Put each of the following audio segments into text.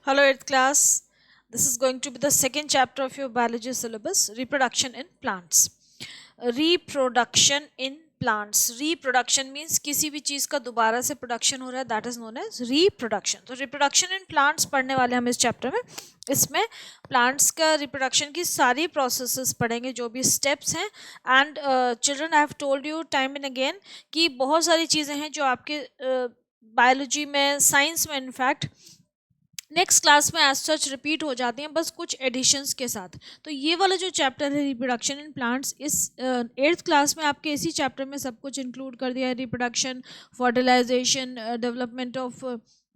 Hello, 8th class. This is going to be the second chapter of your biology syllabus, reproduction in plants. Reproduction in plants. Reproduction means किसी भी चीज़ का दोबारा से production हो रहा है, that is known as reproduction. तो reproduction in plants पढ़ने वाले हम इस चैप्टर में. इसमें प्लांट्स का रिप्रोडक्शन की सारी प्रोसेसेस पढ़ेंगे, जो भी स्टेप्स हैं. And children, I have told you time and again कि बहुत सारी चीज़ें हैं जो आपके बायोलॉजी में, साइंस में इनफैक्ट नेक्स्ट क्लास में एज सच रिपीट हो जाती हैं, बस कुछ एडिशंस के साथ. तो ये वाला जो चैप्टर है रिप्रोडक्शन इन प्लांट्स, इस 8th क्लास में आपके इसी चैप्टर में सब कुछ इंक्लूड कर दिया है. Reproduction, fertilisation, development of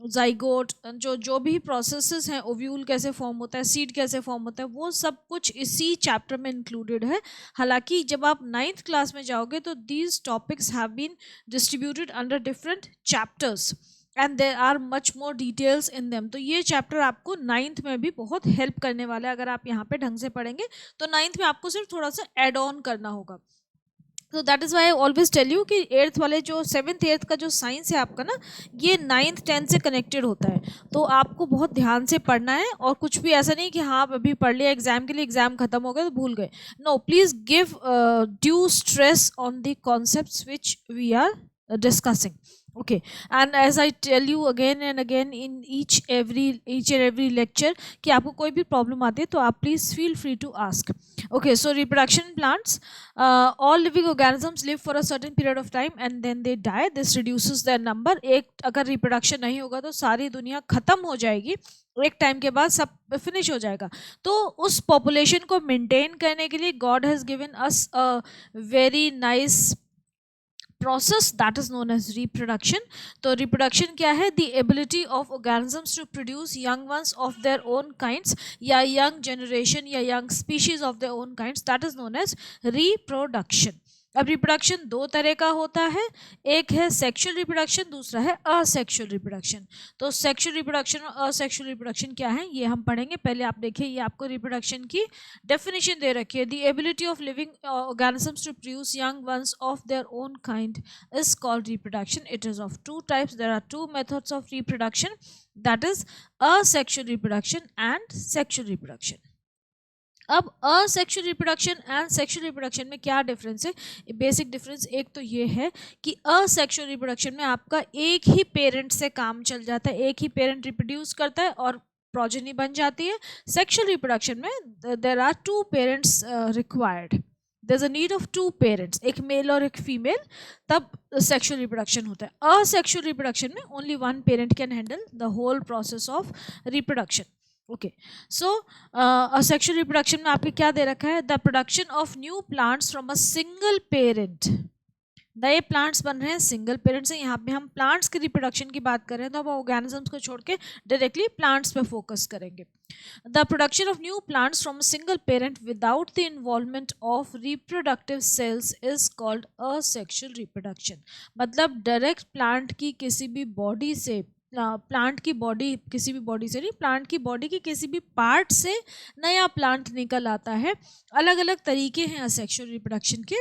zygote, जो भी प्रोसेसेस हैं, ओव्यूल कैसे फॉर्म होता है, सीड कैसे फॉर्म होता है, वो सब कुछ इसी चैप्टर में इंक्लूडेड है. हालांकि जब आप 9th क्लास में जाओगे तो these topics have been distributed under different chapters and there are much more details in them. तो ये चैप्टर आपको 9th में भी बहुत हेल्प करने वाला है. अगर आप यहाँ पे ढंग से पढ़ेंगे तो 9th में आपको सिर्फ थोड़ा सा एड ऑन करना होगा. तो that is why I always tell you कि 8th वाले जो 7th 8th का जो साइंस है आपका ना, ये 9th 10th से कनेक्टेड होता है. तो आपको बहुत ध्यान से पढ़ना है, और कुछ भी ऐसा नहीं कि हाँ अभी पढ़ लिया एग्जाम के लिए, एग्जाम खत्म हो गया तो भूल गए. No, please give due stress on the concepts which we are discussing. Okay, and as I tell you again and again in each and every lecture कि आपको कोई भी प्रॉब्लम आती है तो आप please feel free to ask. Okay, so reproduction in plants, all living organisms live for a certain period of time and then they die. This reduces their number. एक अगर रिप्रोडक्शन नहीं होगा तो सारी दुनिया खत्म हो जाएगी, एक टाइम के बाद सब फिनिश हो जाएगा. तो उस पॉपुलेशन को मेंटेन करने के लिए God has given us a very nice process that is known as reproduction. तो reproduction क्या है? The ability of organisms to produce young ones of their own kinds, या young generation या young species of their own kinds, that is known as reproduction. अब reproduction दो तरह का होता है, एक है सेक्सुअल रिप्रोडक्शन, दूसरा है असेक्सुअल रिप्रोडक्शन. तो सेक्सुअल रिप्रोडक्शन और असेक्सुअल रिप्रोडक्शन क्या है ये हम पढ़ेंगे. पहले आप देखिए, ये आपको रिप्रोडक्शन की डेफिनेशन दे रखी है. The ability of living organisms to produce young ones of their own kind is called reproduction. It is of two types. There are two methods of reproduction, that is asexual reproduction and sexual reproduction. अब asexual reproduction and sexual reproduction में क्या difference है? Basic difference एक तो ये है कि asexual reproduction में आपका एक ही पेरेंट से काम चल जाता है, एक ही पेरेंट रिप्रोड्यूस करता है और प्रोजेनी बन जाती है. सेक्सुअल रिप्रोडक्शन में there are two parents required. there's a need of two parents, एक मेल और एक फीमेल, तब सेक्सुअल रिप्रोडक्शन होता है. असेक्सुअल रिप्रोडक्शन में only one parent can handle the whole process of reproduction. Okay, so asexual reproduction में आपके क्या दे रखा है? The production of new plants from a single parent. नए प्लांट्स बन रहे हैं सिंगल पेरेंट से. यहाँ पे हम प्लांट्स की रिप्रोडक्शन की बात कर रहे हैं, तो अब ऑर्गेनिजम्स को छोड़ के डायरेक्टली प्लांट्स पे फोकस करेंगे. The production of new plants from a single parent without the involvement of reproductive cells is called asexual reproduction. मतलब डायरेक्ट प्लांट की किसी भी बॉडी से, प्लांट की बॉडी, किसी भी बॉडी से नहीं, प्लांट की बॉडी के किसी भी पार्ट से नया प्लांट निकल आता है. अलग अलग तरीके हैं असेक्सुअल रिप्रोडक्शन के.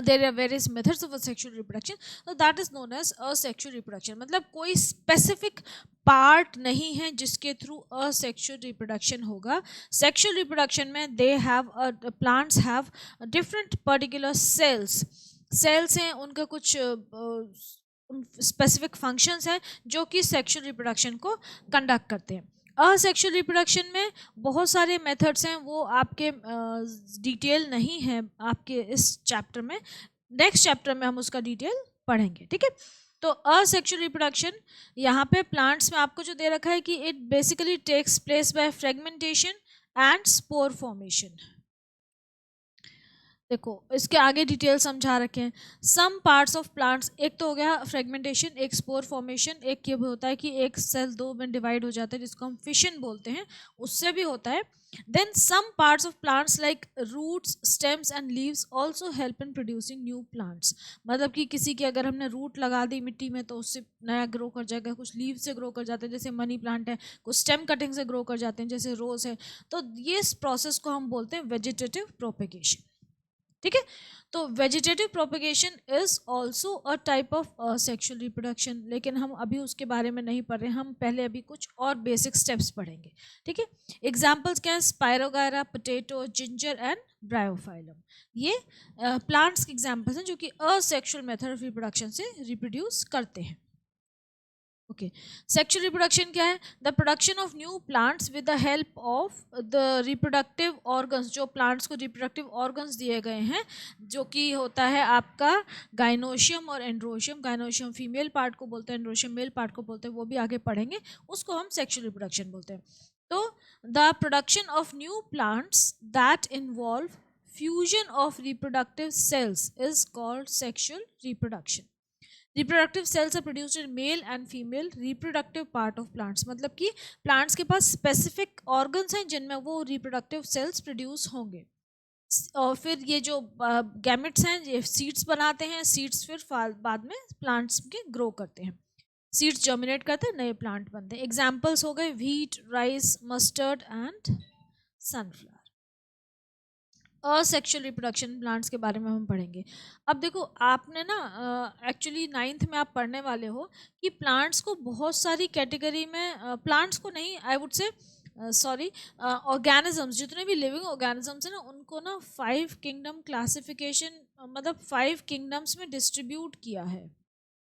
There are various methods of asexual reproduction. So that is known as asexual reproduction. मतलब कोई specific पार्ट नहीं है जिसके थ्रू असेक्सुअल रिप्रोडक्शन होगा. सेक्सुअल रिप्रोडक्शन में they have plants have different particular cells. Cells हैं, उनका कुछ स्पेसिफिक फंक्शंस हैं जो कि सेक्सुअल रिप्रोडक्शन को कंडक्ट करते हैं. असेक्सुअल रिप्रोडक्शन में बहुत सारे मेथड्स हैं, वो आपके डिटेल नहीं है आपके इस चैप्टर में. नेक्स्ट चैप्टर में हम उसका डिटेल पढ़ेंगे, ठीक है. तो असेक्सुअल रिप्रोडक्शन यहाँ पे प्लांट्स में आपको जो दे रखा है कि it basically takes place by fragmentation and spore formation. देखो इसके आगे डिटेल समझा रखे हैं. सम पार्ट्स ऑफ प्लांट्स, एक तो हो गया फ्रेगमेंटेशन, एक स्पोर फॉर्मेशन, एक ये भी होता है कि एक सेल दो में डिवाइड हो जाता है जिसको हम फिशन बोलते हैं, उससे भी होता है. Then some parts of plants like roots, stems and leaves also help in producing new plants. मतलब कि किसी के अगर हमने रूट लगा दी मिट्टी में तो उससे नया ग्रो कर जाएगा. कुछ लीव से ग्रो कर जाते हैं जैसे मनी प्लांट है, कुछ स्टेम कटिंग से ग्रो कर जाते हैं जैसे रोज है. तो ये प्रोसेस को हम बोलते हैं वेजिटेटिव प्रोपेगेशन. ठीक है। तो vegetative propagation is also a type of sexual reproduction, लेकिन हम अभी उसके बारे में नहीं पढ़ रहे, हम पहले अभी कुछ और बेसिक स्टेप्स पढ़ेंगे। ठीक है। एग्जाम्पल्स क्या है? Spirogyra, potato, ginger and Bryophyllum. ये प्लांट्स के एग्जाम्पल्स हैं जो कि असेक्सुअल मेथड ऑफ रिप्रोडक्शन से रिप्रोड्यूस करते हैं। ओके, सेक्सुअल रिप्रोडक्शन क्या है? The production of new plants with the help of the reproductive organs. जो प्लांट्स को रिप्रोडक्टिव ऑर्गन्स दिए गए हैं, जो कि होता है आपका गाइनोशियम और एंड्रोशियम। गाइनोशियम फीमेल पार्ट को बोलते हैं, एंड्रोशियम मेल पार्ट को बोलते हैं, वो भी आगे पढ़ेंगे, उसको हम सेक्सुअल रिप्रोडक्शन बोलते हैं। तो the production of new plants that involve fusion of reproductive cells is called sexual reproduction. Reproductive cells are produced in male and female reproductive part of plants. मतलब कि प्लांट्स के पास स्पेसिफिक ऑर्गन्स हैं जिनमें वो reproductive cells produce होंगे। और फिर ये जो गैमेट्स हैं ये सीड्स बनाते हैं, सीड्स फिर बाद में प्लांट्स के ग्रो करते हैं, सीड्स जर्मिनेट करते हैं, नए प्लांट बनते हैं। एग्जाम्पल्स हो गए wheat, rice, mustard and sunflower. Asexual reproduction plants के बारे में हम पढ़ेंगे। अब देखो, आपने ना एक्चुअली 9th में आप पढ़ने वाले हो कि प्लांट्स को बहुत सारी कैटेगरी में, प्लांट्स को नहीं, I would say sorry, organisms, जितने भी लिविंग ऑर्गेनिजम्स हैं ना, उनको ना 5 किंगडम क्लासिफिकेशन, मतलब 5 किंगडम्स में डिस्ट्रीब्यूट किया है।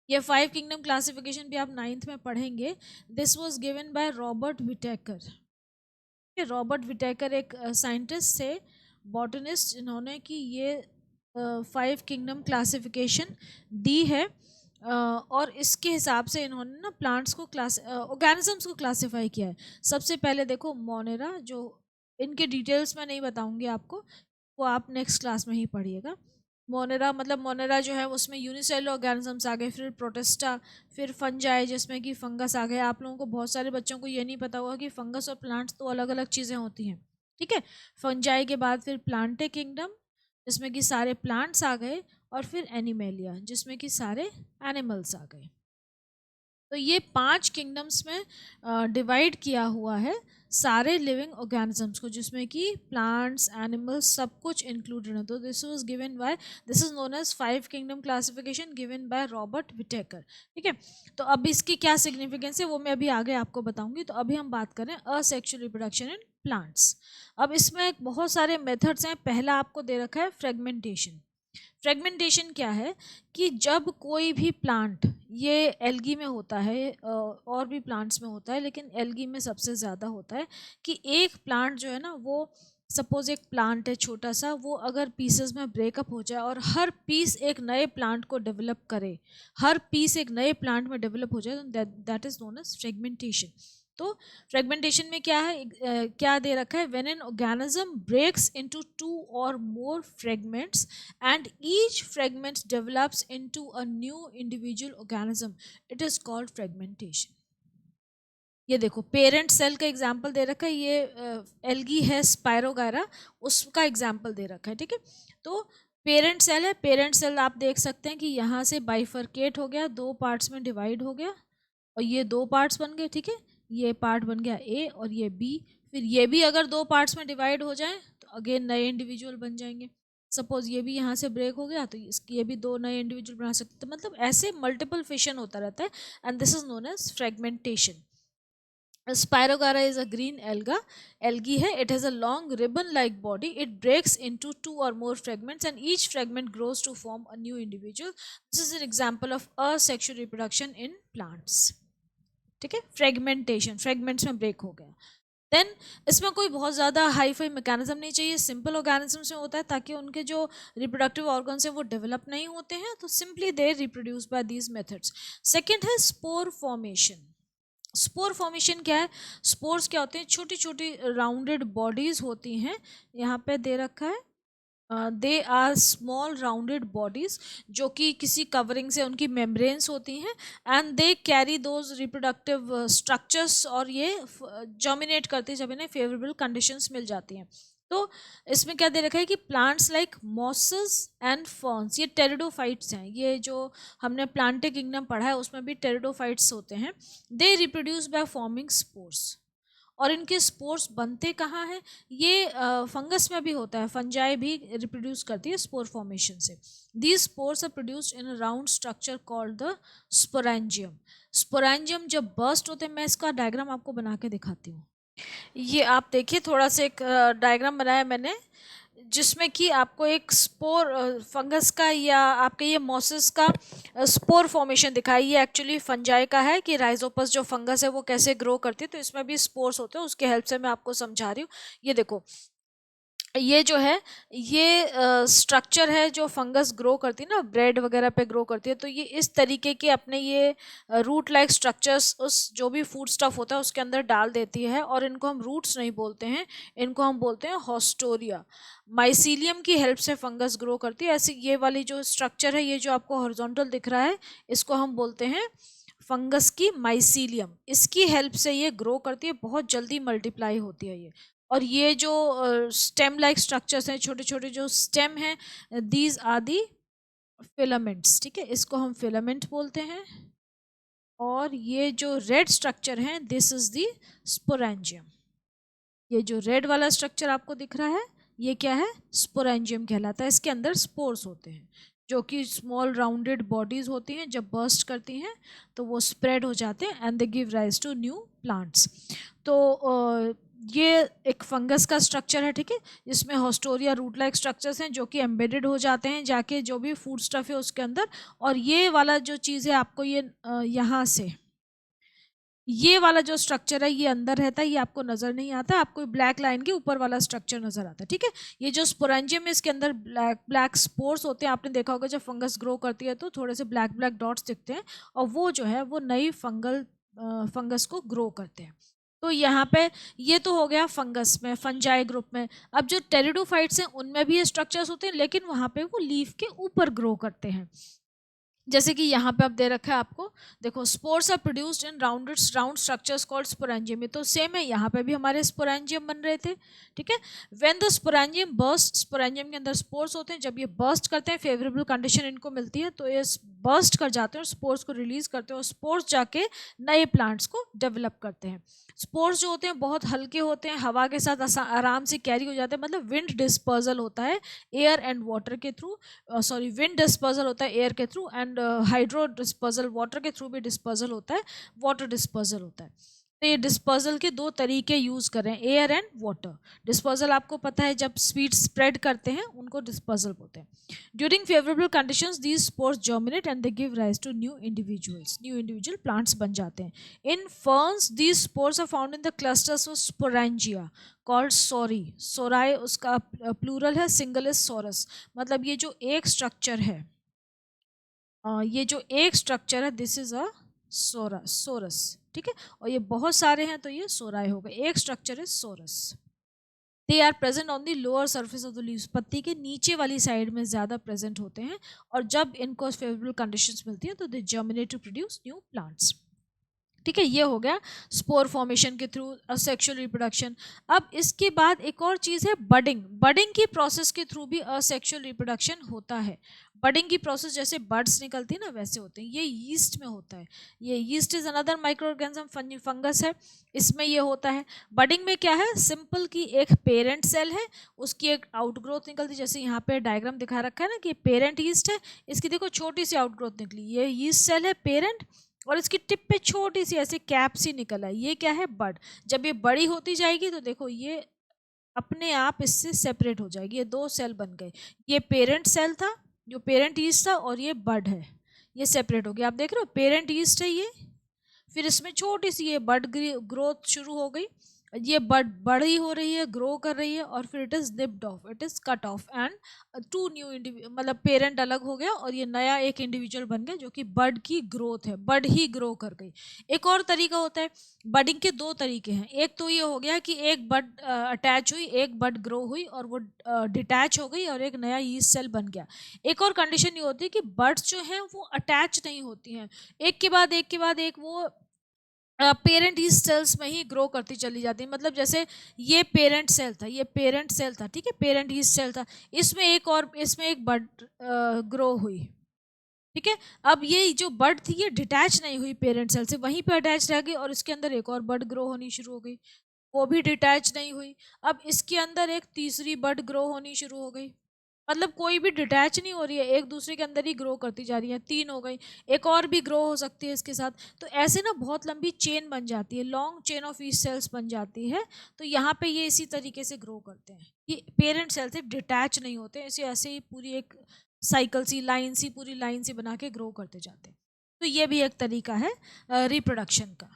ये 5 किंगडम क्लासिफिकेशन भी आप 9th में पढ़ेंगे। This was given by Robert Whittaker. Robert Whittaker एक साइंटिस्ट थे, बॉटनिस्ट, इन्होंने कि ये 5 किंगडम क्लासिफिकेशन दी है। और इसके हिसाब से इन्होंने ना प्लांट्स को ऑर्गेनिजम्स को क्लासिफाई किया है। सबसे पहले देखो मोनेरा, जो इनके डिटेल्स मैं नहीं बताऊंगी आपको, वो आप नेक्स्ट क्लास में ही पढ़िएगा। मोनेरा मतलब मोनेरा जो है उसमें यूनिसेलुलर ऑर्गेनिजम्स आ गए, फिर प्रोटिस्टा, फिर फंजाई जिसमें कि फंगस आ गए। आप लोगों को, बहुत सारे बच्चों को ये नहीं पता होगा कि फंगस और प्लांट्स तो अलग अलग चीज़ें होती हैं। ठीक है। फंजाई के बाद फिर प्लांटे किंगडम, जिसमें कि सारे प्लांट्स आ गए, और फिर एनिमेलिया, जिसमें कि सारे एनिमल्स आ गए। तो ये 5 किंगडम्स में डिवाइड किया हुआ है सारे लिविंग ऑर्गेनिजम्स को, जिसमें कि प्लांट्स, एनिमल्स, सब कुछ इंक्लूडेड है। तो this is known as 5 kingdom classification given by Robert Whittaker. ठीक है। तो अब इसकी क्या सिग्निफिकेंस है वो मैं अभी आगे आपको बताऊंगी। तो अभी हम बात करें असेक्सुअल रिप्रोडक्शन इन प्लांट्स। अब इसमें बहुत सारे मेथड्स हैं। पहला आपको दे रखा है फ्रेगमेंटेशन। फ्रेगमेंटेशन क्या है कि जब कोई भी प्लांट, ये एल्गी में होता है, और भी प्लांट्स में होता है, लेकिन एल्गी में सबसे ज़्यादा होता है, कि एक प्लांट जो है ना, वो सपोज एक प्लांट है छोटा सा, वो अगर पीसेस में ब्रेकअप हो जाए और हर पीस एक नए प्लांट को डेवलप करे, हर पीस एक नए प्लांट में डेवलप हो जाए, तो that is known as fragmentation. तो फ्रेगमेंटेशन में क्या है, क्या दे रखा है? When an organism breaks into 2 और more fragments and each fragment develops into a new individual organism, it is called fragmentation. ये देखो, पेरेंट सेल का एग्जाम्पल दे रखा है, ये एल्गी है स्पायरोगायरा, उसका एग्जाम्पल दे रखा है। ठीक है। तो पेरेंट सेल है, पेरेंट सेल आप देख सकते हैं कि यहाँ से बाइफरकेट हो गया, 2 पार्ट्स में डिवाइड हो गया, और ये 2 पार्ट्स बन गए। ठीक है। ये पार्ट बन गया ए और ये बी। फिर ये भी अगर 2 पार्ट्स में डिवाइड हो जाए तो अगेन नए इंडिविजुअल बन जाएंगे। सपोज ये भी यहाँ से ब्रेक हो गया तो इसकी ये भी 2 नए इंडिविजुअल बना सकते हैं। मतलब ऐसे मल्टीपल फिशन होता रहता है, and this is known as fragmentation. Spirogara is a green algae है. It has a long ribbon-like body. It breaks into 2 or more fragments, and each fragment grows to form a new individual. This is an example of asexual reproduction in plants. ठीक है। Fragmentation, fragments में break हो गया। Then इसमें कोई बहुत ज़्यादा hi fi mechanism नहीं चाहिए, सिंपल ऑर्गेनिजम्स में होता है, ताकि उनके जो रिप्रोडक्टिव ऑर्गन्स हैं वो डेवलप नहीं होते हैं, तो simply they reproduce by these methods. Second है स्पोर फॉर्मेशन। स्पोर फॉर्मेशन क्या है? स्पोर्स क्या होते हैं? छोटी छोटी राउंडेड बॉडीज होती हैं, यहाँ पे दे रखा है, they are small rounded bodies, जो कि किसी कवरिंग से, उनकी मेम्ब्रेन्स होती हैं, and they carry those reproductive structures, और ये जर्मिनेट करते हैं जब इन्हें फेवरेबल कंडीशंस मिल जाती हैं। तो इसमें क्या दे रखा है कि plants like mosses and ferns, ये टेरिडोफाइट्स हैं। ये जो हमने प्लांटे किंगडम पढ़ा है उसमें भी टेरिडोफाइट्स होते हैं। They reproduce by forming spores. और इनके स्पोर्स बनते कहाँ हैं? ये फंगस में भी होता है, फंजाई भी रिप्रोड्यूस करती है स्पोर फॉर्मेशन से। These spores are produced in a round structure called the sporangium. Sporangium जब बर्स्ट होते हैं, मैं इसका डायग्राम आपको बना के दिखाती हूँ। ये आप देखिए, थोड़ा सा एक डायग्राम बनाया मैंने, जिसमें कि आपको एक स्पोर फंगस का या आपके ये मॉसिस का स्पोर फॉर्मेशन दिखाई। ये एक्चुअली फंजाई का है कि राइजोपस जो फंगस है वो कैसे ग्रो करती है, तो इसमें भी स्पोर्स होते हैं, उसके हेल्प से मैं आपको समझा रही हूँ। ये देखो, ये जो है ये स्ट्रक्चर है जो फंगस ग्रो करती है ना, ब्रेड वगैरह पे ग्रो करती है, तो ये इस तरीके के अपने ये रूट लाइक स्ट्रक्चर्स उस जो भी फूड स्टफ होता है उसके अंदर डाल देती है, और इनको हम रूट्स नहीं बोलते हैं, इनको हम बोलते हैं हॉस्टोरिया। माइसीलियम की हेल्प से फंगस ग्रो करती है। ऐसे ये वाली जो स्ट्रक्चर है, ये जो आपको हॉरिजॉन्टल दिख रहा है, इसको हम बोलते हैं फंगस की माइसीलियम। इसकी हेल्प से ये ग्रो करती है, बहुत जल्दी मल्टीप्लाई होती है ये। और ये जो स्टेम लाइक स्ट्रक्चर्स हैं, छोटे छोटे जो स्टेम हैं, दीज आर दी फिलामेंट्स, ठीक है, इसको हम फिलामेंट बोलते हैं। और ये जो रेड स्ट्रक्चर है, दिस इज दी स्पोरेंजियम। ये जो रेड वाला स्ट्रक्चर आपको दिख रहा है, ये क्या है? स्पोरेंजियम कहलाता है। इसके अंदर स्पोर्स होते हैं जो कि स्मॉल राउंडेड बॉडीज होती हैं, जब बर्स्ट करती हैं तो वो स्प्रेड हो जाते हैं and they give rise to new plants. तो ये एक फंगस का स्ट्रक्चर है, ठीक है, जिसमें हॉस्टोरिया रूट लाइक स्ट्रक्चर्स हैं जो कि एम्बेडेड हो जाते हैं जाके जो भी फूड स्टफ है उसके अंदर। और ये वाला जो चीज़ है आपको ये यहाँ से ये वाला जो स्ट्रक्चर है ये अंदर रहता है, ये आपको नजर नहीं आता, आपको ब्लैक लाइन के ऊपर वाला स्ट्रक्चर नजर आता है, ठीक है। ये जो स्पोरेंजियम है इसके अंदर ब्लैक ब्लैक स्पोर्स होते हैं। आपने देखा होगा जब फंगस ग्रो करती है तो थोड़े से ब्लैक ब्लैक डॉट्स दिखते हैं, और वो जो है वो नई फंगस को ग्रो करते हैं। तो यहाँ पे ये तो हो गया फंगस में, फंजाई ग्रुप में। अब जो टेरिडोफाइट्स हैं उनमें भी ये स्ट्रक्चर्स होते हैं, लेकिन वहाँ पे वो लीफ के ऊपर ग्रो करते हैं। जैसे कि यहाँ पे अब दे रखा है आपको, देखो, spores are produced in round structures called sporangium. ये तो सेम है, यहाँ पे भी हमारे स्पोरेंजियम बन रहे थे, ठीक है। When the sporangium burst, sporangium के अंदर स्पोर्स होते हैं, जब ये बर्स्ट करते हैं, फेवरेबल कंडीशन इनको मिलती है तो ये बर्स्ट कर जाते हैं और स्पोर्स को रिलीज करते हैं, और स्पोर्स जाके नए प्लांट्स को डेवलप करते हैं। स्पोर्स जो होते हैं बहुत हल्के होते हैं, हवा के साथ आराम से कैरी हो जाते हैं, मतलब विंड डिस्पर्जल होता है एयर एंड वाटर के थ्रू, सॉरी, विंड डिस्पर्जल होता है एयर के through, and hydro dispersal water के थ्रू भी डिस्पर्जल होता है, वाटर डिस्पर्जल होता है। तो ये डिस्पर्जल के दो तरीके यूज कर रहे हैं, एयर एंड वाटर। डिस्पर्जल आपको पता है जब स्पीड स्प्रेड करते हैं उनको डिस्पर्जल बोलते हैं। During favourable conditions these spores germinate and they give rise to new individual plants बन जाते हैं। In ferns these spores are found in the clusters of sporangia called sori. Sori उसका plural है, सिंगल इज सोरस। मतलब ये जो एक structure है, दिस इज अ सोरस, ठीक है, और ये बहुत सारे हैं तो ये सोराई हो गए। एक structure is sorus. They are present on the lower surface of the leaves, पत्ती के नीचे वाली साइड में ज़्यादा प्रेजेंट होते हैं, और जब इनको फेवरेबल कंडीशंस मिलती हैं तो they germinate to produce new plants, ठीक है। ये हो गया स्पोर फॉर्मेशन के थ्रू असेक्सुअल रिप्रोडक्शन। अब इसके बाद एक और चीज़ है बडिंग। बडिंग की प्रोसेस के थ्रू भी असेक्सुअल रिप्रोडक्शन होता है। बडिंग की प्रोसेस जैसे बर्ड्स निकलती है ना, वैसे होते हैं। ये यीस्ट में होता है। ये yeast is another micro organism, fungus है, इसमें ये होता है। बडिंग में क्या है, सिंपल की एक पेरेंट सेल है, उसकी एक आउटग्रोथ निकलती है, जैसे यहाँ पे डायग्राम दिखा रखा है ना कि पेरेंट यीस्ट है, इसकी देखो छोटी सी आउटग्रोथ निकली, ये यीस्ट सेल है पेरेंट, और इसकी टिप पे छोटी सी ऐसे कैप सी निकल है, ये क्या है, बड। जब ये बड़ी होती जाएगी तो देखो ये अपने आप इससे सेपरेट हो जाएगी, ये दो सेल बन गए। ये पेरेंट सेल था जो पेरेंट ईस्ट था, और ये बड है, ये सेपरेट हो गया। आप देख रहे हो पेरेंट ईस्ट है ये, फिर इसमें छोटी सी ये बड ग्रोथ शुरू हो गई, ये बड़ी हो रही है, ग्रो कर रही है, और फिर it is nipped off, it is cut off, and two new मतलब पेरेंट अलग हो गया और ये नया एक इंडिविजुअल बन गया जो कि बड की ग्रोथ है, बड ही ग्रो कर गई। एक और तरीका होता है, बडिंग के दो तरीके हैं। एक तो ये हो गया कि एक बड अटैच हुई, एक बड ग्रो हुई और वो डिटैच हो गई और एक नया यीस्ट सेल बन गया। एक और कंडीशन ये होती है कि बड्स जो हैं वो अटैच नहीं होती हैं, एक के बाद एक के बाद एक वो पेरेंट ही सेल्स में ही ग्रो करती चली जाती है। मतलब जैसे ये पेरेंट सेल था, ये पेरेंट सेल था, ठीक है, पेरेंट ही सेल था, इसमें एक बड ग्रो हुई, ठीक है। अब ये जो बड थी ये डिटैच नहीं हुई पेरेंट सेल से, वहीं पे अटैच रह गई और इसके अंदर एक और बड ग्रो होनी शुरू हो गई। वो भी डिटैच नहीं हुई। अब इसके अंदर एक तीसरी बड ग्रो होनी शुरू हो गई, मतलब कोई भी डिटैच नहीं हो रही है, एक दूसरे के अंदर ही ग्रो करती जा रही है। 3 हो गई, एक और भी ग्रो हो सकती है इसके साथ। तो ऐसे ना बहुत लंबी चेन बन जाती है, long chain of east sales बन जाती है। तो यहाँ पे ये इसी तरीके से ग्रो करते हैं, ये पेरेंट सेल से डिटैच नहीं होते, इसे ऐसे ही पूरी एक साइकिल सी, लाइन सी, पूरी लाइन सी बना के ग्रो करते जाते हैं। तो ये भी एक तरीका है रिप्रोडक्शन का।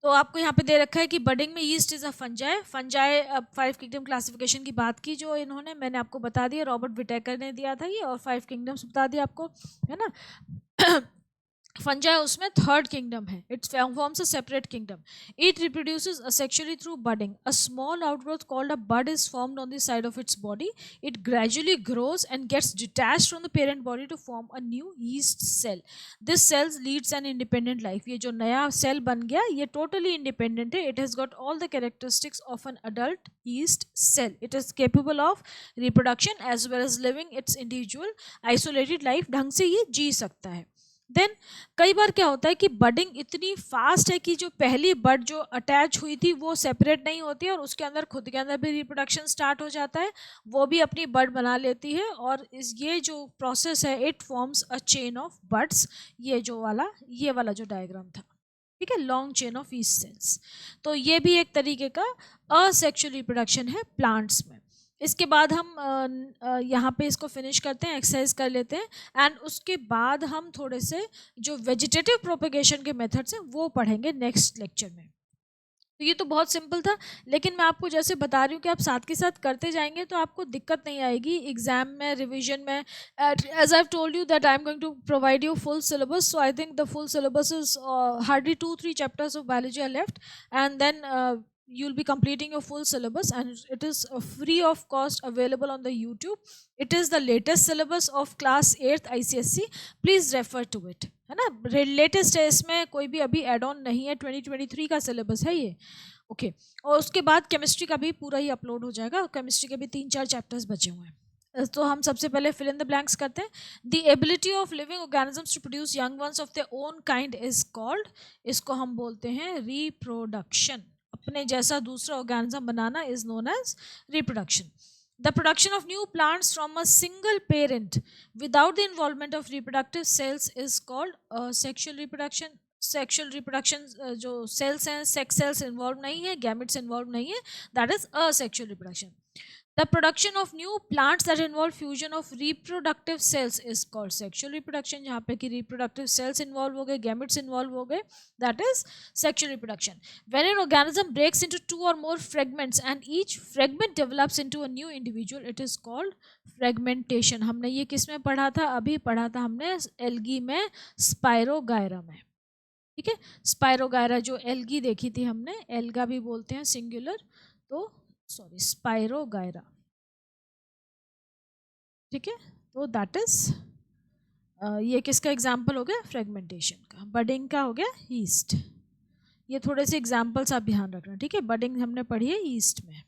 तो आपको यहाँ पे दे रखा है कि बडिंग में east is a fungi. Fungi, अब 5 किंगडम क्लासिफिकेशन की बात की जो इन्होंने, मैंने आपको बता दिया, रॉबर्ट विटेकर ने दिया था ये, और 5 किंगडम्स बता दिया आपको, है ना। फंजाई उसमें थर्ड किंगडम है, it's forms a separate kingdom. It reproduces asexually through budding. A small outgrowth called a bud is formed on the side of its body. It gradually grows and gets detached from the parent body to form a new yeast cell. This cells leads an independent life. ये जो नया cell बन गया ये totally independent है। It has got all the characteristics of N adult yeast cell. It is capable of reproduction as well as living its individual isolated life. ढंग से ये जी सकता है। देन कई बार क्या होता है कि बडिंग इतनी फास्ट है कि जो पहली बड जो अटैच हुई थी वो सेपरेट नहीं होती है, और उसके अंदर खुद के अंदर भी रिप्रोडक्शन स्टार्ट हो जाता है, वो भी अपनी बड बना लेती है, और ये जो प्रोसेस है it forms a chain of buds. ये वाला जो डायग्राम था, ठीक है, long chain of east sales. तो ये भी एक तरीके का असेक्सुअल रिप्रोडक्शन है प्लांट्स में। इसके बाद हम यहाँ पे इसको फिनिश करते हैं, एक्सरसाइज कर लेते हैं, एंड उसके बाद हम थोड़े से जो वेजिटेटिव प्रोपेगेशन के मेथड्स हैं वो पढ़ेंगे नेक्स्ट लेक्चर में। तो ये तो बहुत सिंपल था, लेकिन मैं आपको जैसे बता रही हूँ कि आप साथ के साथ करते जाएंगे तो आपको दिक्कत नहीं आएगी एग्जाम में, रिवीजन में। As I have told you that I am going to provide you full syllabus, so I think the full syllabus is hardly 2-3 chapters of biology are left, and then you'll be completing your full syllabus, and it is free of cost available on the YouTube. It is the latest syllabus of class 8th ICSE. Please refer to it, है ना। Latest है, इसमें कोई भी अभी add on नहीं है, 2023 का सिलेबस है ये। ओके, और उसके बाद केमिस्ट्री का भी पूरा ही अपलोड हो जाएगा। केमिस्ट्री के भी 3-4 चैप्टर्स बचे हुए हैं। तो हम सबसे पहले फिल इन द ब्लैंक्स करते हैं। The ability of living organisms to produce young ones of their own kind is called, इसको हम बोलते हैं रिप्रोडक्शन। अपने जैसा दूसरा ऑर्गेनिज्म बनाना is known as reproduction. The production of new plants from a single parent without the involvement of reproductive cells is called sexual reproduction. Sexual reproduction जो sales हैं, सेक्स सेल्स इन्वॉल्व नहीं है, gametes involve नहीं है, that is asexual reproduction. The production of new plants that involve fusion of reproductive cells is called sexual reproduction. जहाँ पे कि reproductive cells involve हो गए, gametes involve हो गए, that is sexual reproduction. When an organism breaks into 2 or more fragments and each fragment develops into a new individual, it is called fragmentation. हमने ये किस में पढ़ा था? अभी पढ़ा था हमने एल्गी में, स्पायरोगायरा में, ठीक है। स्पायरोगायरा जो एल्गी देखी थी हमने, एल्गा भी बोलते हैं सिंगुलर, तो सॉरी स्पायरोगायरा, ठीक है। तो दैट इज ये किसका एग्जाम्पल हो गया? फ्रेगमेंटेशन का। बडिंग का हो गया ईस्ट। ये थोड़े से एग्जाम्पल्स आप ध्यान रखना, ठीक है। बडिंग हमने पढ़ी है ईस्ट में।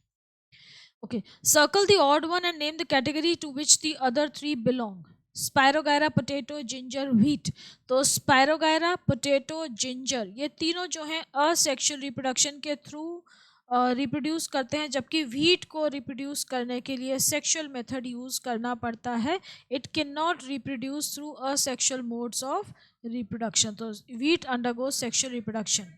Okay, circle the odd one and name the category to which the other 3 belong. Spirogyra, potato, ginger, wheat. तो स्पायरोगायरा, पोटैटो, जिंजर, ये तीनों जो हैं असेक्सुअल रिप्रोडक्शन के थ्रू रिप्रोड्यूस करते हैं, जबकि व्हीट को रिप्रोड्यूस करने के लिए सेक्सुअल मेथड यूज़ करना पड़ता है। It can not reproduce through asexual modes of reproduction. तो wheat undergoes sexual reproduction.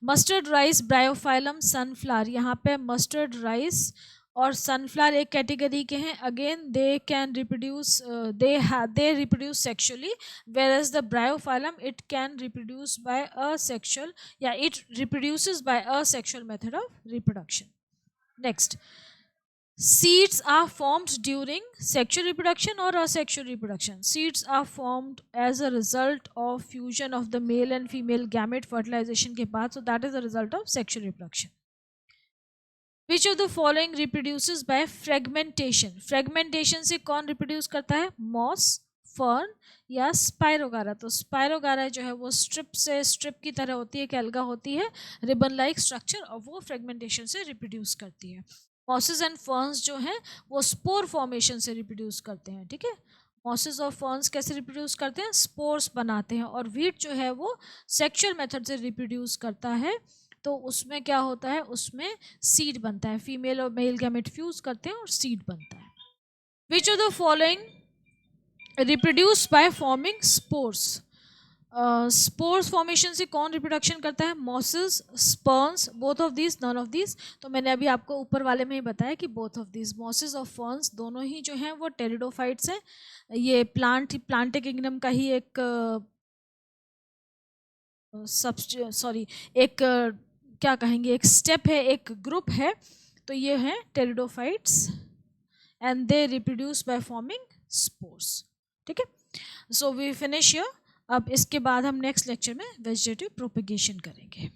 Mustard rice, bryophyllum, sunflower, यहाँ पे मस्टर्ड राइस और सनफ्लावर एक कैटेगरी के हैं। Again they can reproduce, they reproduce sexually, whereas the bryophyllum it can reproduce by asexual, it reproduces by asexual method of reproduction. Next, seeds are formed during sexual reproduction or asexual reproduction. Seeds are formed as a result of fusion of the male and female gamete fertilization के बाद, so that is a result of sexual reproduction. Which of the following reproduces by fragmentation? Fragmentation से कौन reproduce करता है? Moss, fern या spirogyra. तो spirogyra जो है वो स्ट्रिप की तरह होती है, एक एल्गा होती है, रिबन लाइक स्ट्रक्चर, और वो फ्रेगमेंटेशन से रिप्रोड्यूस करती है। मॉसेस एंड फर्न्स जो हैं वो स्पोर फॉर्मेशन से रिप्रोड्यूस करते हैं, ठीक है। मॉसेस और फर्न्स कैसे रिप्रोड्यूस करते हैं? स्पोर्स बनाते हैं। और व्हीट जो है वो सेक्सुअल मेथड से रिप्रोड्यूस करता है। तो उसमें क्या होता है, उसमें सीड बनता है, फीमेल और मेल गैमेट फ्यूज करते हैं और सीड बनता है। Which of the following reproduce by forming spores? Spores formation से कौन रिप्रोडक्शन करता है? Mosses, sperms, both of these, none of these. तो मैंने अभी आपको ऊपर वाले में ही बताया कि बोथ ऑफ दीज, मॉसेस और फर्न्स दोनों ही जो हैं वो टेरिडोफाइट्स हैं। ये प्लांट किंगडम का ही एक एक क्या कहेंगे, एक स्टेप है, एक ग्रुप है। तो ये है pteridophytes and they reproduce by forming spores. ठीक है, सो वी फिनिश हियर। अब इसके बाद हम नेक्स्ट लेक्चर में वेजिटेटिव प्रोपेगेशन करेंगे।